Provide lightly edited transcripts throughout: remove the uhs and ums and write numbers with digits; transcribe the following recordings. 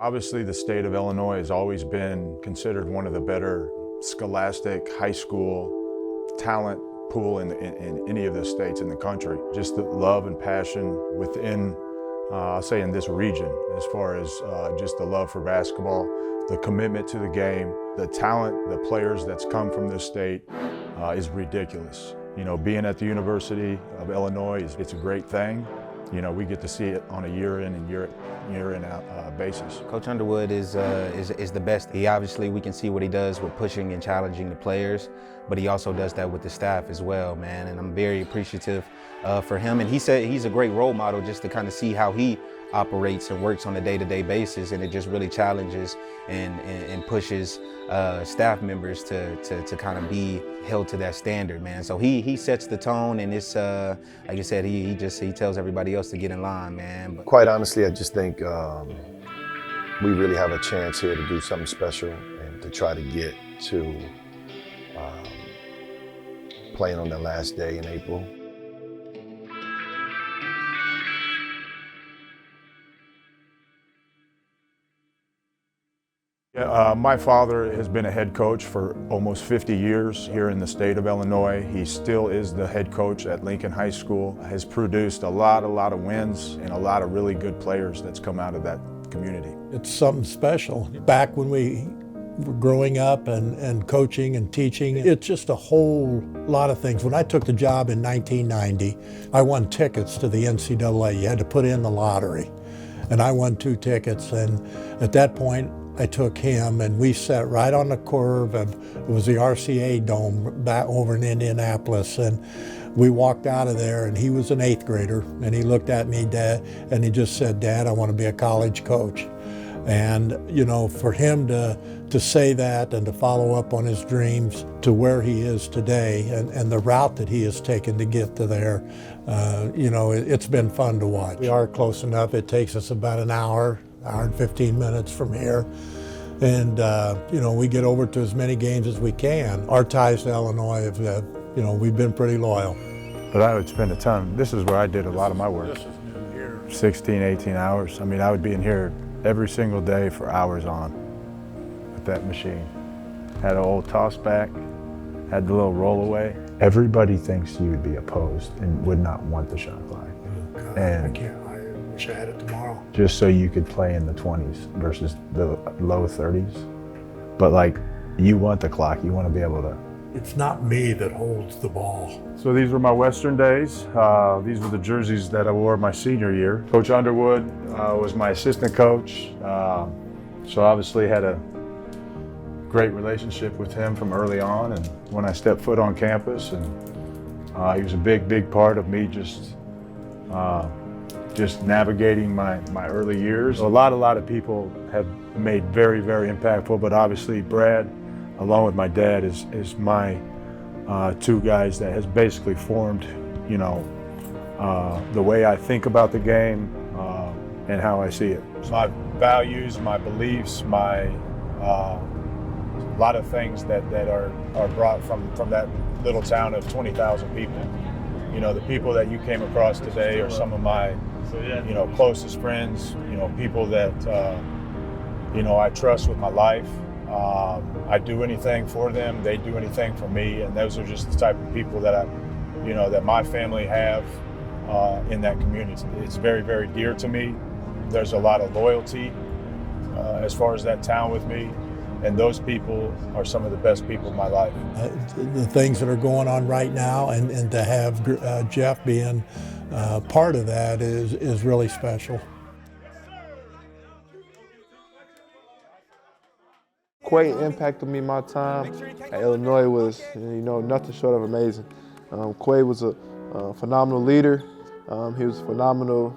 Obviously, the state of Illinois has always been considered one of the better scholastic high school talent pool in any of the states in the country. Just the love and passion within, I'll say in this region, as far as just the love for basketball, the commitment to the game, the talent, the players that's come from this state is ridiculous. You know, being at the University of Illinois, it's a great thing. You know, we get to see it on a year in and year in out basis. Coach Underwood is the best. He obviously, we can see what he does with pushing and challenging the players, but he also does that with the staff as well, man. And I'm very appreciative for him. And he said he's a great role model just to kind of see how he operates and works on a day-to-day basis, and it just really challenges and pushes staff members to kind of be held to that standard, man. So he sets the tone, and it's like I said, he tells everybody else to get in line, man. But quite honestly, I just think we really have a chance here to do something special and to try to get to playing on the last day in April. My father has been a head coach for almost 50 years here in the state of Illinois. He still is the head coach at Lincoln High School. Has produced a lot of wins and a lot of really good players that's come out of that community. It's something special. Back when we were growing up and coaching and teaching, it's just a whole lot of things. When I took the job in 1990, I won tickets to the NCAA. You had to put in the lottery. And I won 2 tickets, and at that point, I took him, and we sat right on the curve of, it was the RCA Dome back over in Indianapolis, and we walked out of there, and he was an 8th grader, and he looked at me, Dad, and he just said, Dad, I want to be a college coach. And, you know, for him to say that and to follow up on his dreams to where he is today and the route that he has taken to get to there, you know, it's been fun to watch. We are close enough. It takes us about an hour and 15 minutes from here. And, you know, we get over to as many games as we can. Our ties to Illinois have, you know, we've been pretty loyal. But I would spend a ton. This is where I did a lot of my work. 16, 18 hours. I mean, I would be in here every single day for hours on with that machine. Had an old toss back, had the little roll away. Everybody thinks you would be opposed and would not want the shot clock. God, And I can't. I wish I had it tomorrow. just so you could play in the 20s versus the low 30s. But like, you want the clock, you want to be able to. It's not me that holds the ball. So these were my Western days. These were the jerseys that I wore my senior year. Coach Underwood was my assistant coach. So obviously had a great relationship with him from early on. And when I stepped foot on campus, and he was a big part of me just navigating my early years. A lot of people have made very impactful, but obviously Brad, along with my dad, is my 2 guys that has basically formed, you know, the way I think about the game and how I see it. My values, my beliefs, a lot of things that are brought from that little town of 20,000 people. You know, the people that you came across today are some of my, you know, closest friends, you know, people that, you know, I trust with my life. I do anything for them, they do anything for me, and those are just the type of people that you know, that my family have in that community. It's very dear to me. There's a lot of loyalty as far as that town with me, and those people are some of the best people in my life. The things that are going on right now, and to have Geoff being part of that is really special. Quay impacted me my time at Illinois was, you know, nothing short of amazing. Quay was a phenomenal leader. He was a phenomenal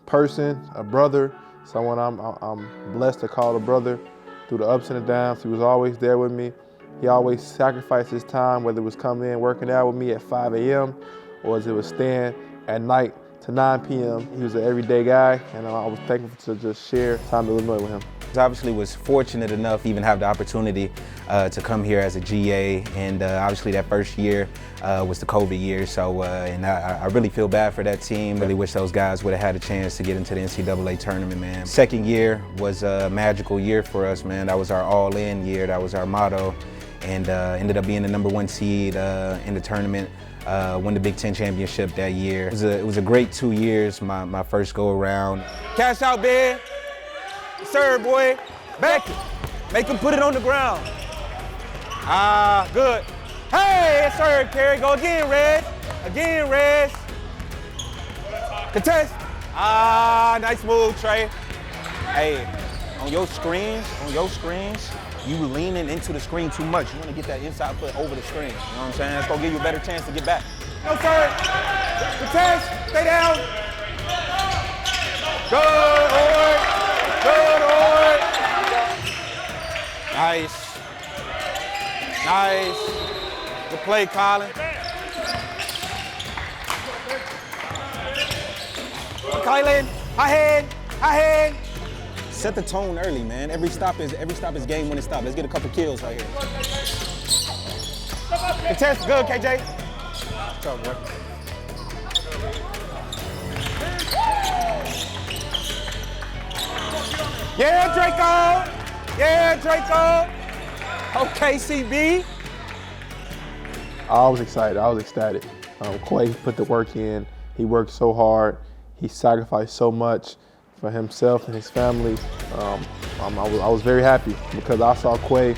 person, a brother, someone I'm blessed to call a brother through the ups and the downs. He was always there with me. He always sacrificed his time, whether it was coming in working out with me at 5 a.m. or as it was staying at night to 9 p.m. He was an everyday guy, and I was thankful to just share time in Illinois with him. Obviously was fortunate enough to even have the opportunity to come here as a GA, and obviously that first year was the COVID year, so and I really feel bad for that team. Really wish those guys would have had a chance to get into the NCAA tournament, man. Second year was a magical year for us, man. That was our all-in year, that was our motto, and ended up being the #1 seed in the tournament. Won the Big Ten championship that year. It was a great 2 years, my first go around. Cash out, Ben. Serve, boy. Back it. Make him put it on the ground. Ah, good. Hey, serve, Kerry. Go again, Red. Again, Red. Contest. Ah, nice move, Trey. Hey, on your screens, you leaning into the screen too much. You want to get that inside foot over the screen. You know what I'm saying? It's going to give you a better chance to get back. No, sir. Contest. Stay down. Good, Ord. Good, Ord. Nice. Nice. Good play, Colin. Kylan, high hand. Set the tone early, man. Every stop is game when it stops. Let's get a couple kills right here. Contest, good, KJ. What's up, boy? Yeah, Draco. Yeah, Draco. Okay, CB. I was excited. I was ecstatic. Quay put the work in. He worked so hard. He sacrificed so much for himself and his family. I was very happy because I saw Quay,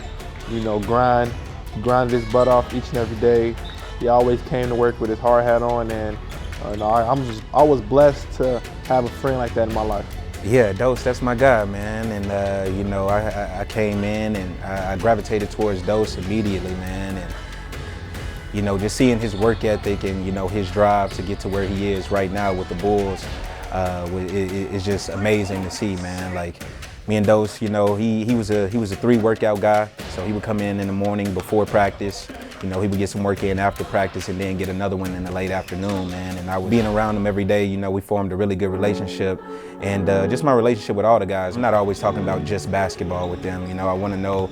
grinded his butt off each and every day. He always came to work with his hard hat on, and I was blessed to have a friend like that in my life. Yeah, Dose, that's my guy, man. And I came in and I gravitated towards Dose immediately, man. And just seeing his work ethic and his drive to get to where he is right now with the Bulls. It's just amazing to see, man. Like me and Dose, he was a 3 workout guy, so he would come in the morning before practice. He would get some work in after practice and then get another one in the late afternoon, man. And I was being around him every day, we formed a really good relationship. And just my relationship with all the guys, I'm not always talking about just basketball with them. I want to know,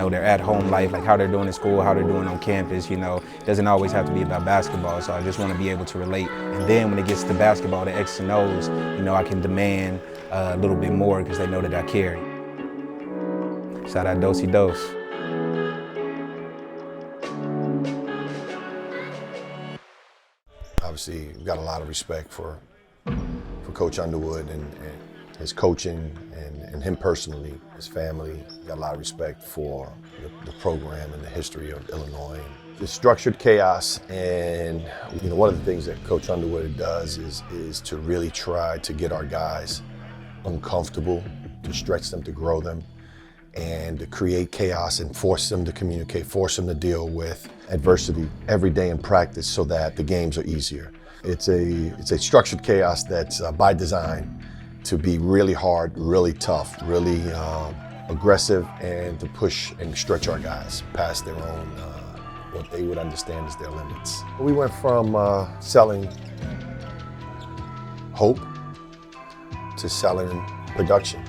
their at-home life, like how they're doing in school, how they're doing on campus. It doesn't always have to be about basketball, so I just want to be able to relate. And then when it gets to basketball, the X and O's, I can demand a little bit more because they know that I care. Shout out Dosey Dose. Obviously, we've got a lot of respect for Coach Underwood and his coaching and him personally, his family. We've got a lot of respect for the program and the history of Illinois. The structured chaos, and one of the things that Coach Underwood does is to really try to get our guys uncomfortable, to stretch them, to grow them, and to create chaos and force them to communicate, force them to deal with adversity every day in practice so that the games are easier. It's a structured chaos that's by design to be really hard, really tough, really aggressive, and to push and stretch our guys past their own, what they would understand as their limits. We went from selling hope to selling production.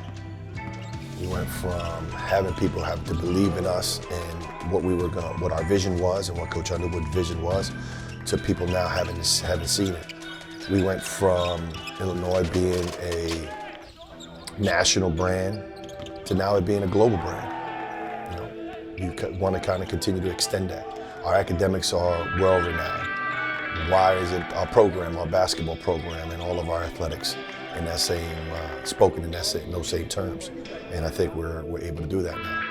We went from having people have to believe in us and what our vision was and what Coach Underwood's vision was, to people now having seen it. We went from Illinois being a national brand to now it being a global brand. You want to kind of continue to extend that. Our academics are well-renowned. Why is it our program, our basketball program, and all of our athletics in that same, spoken in those same terms? And I think we're able to do that now.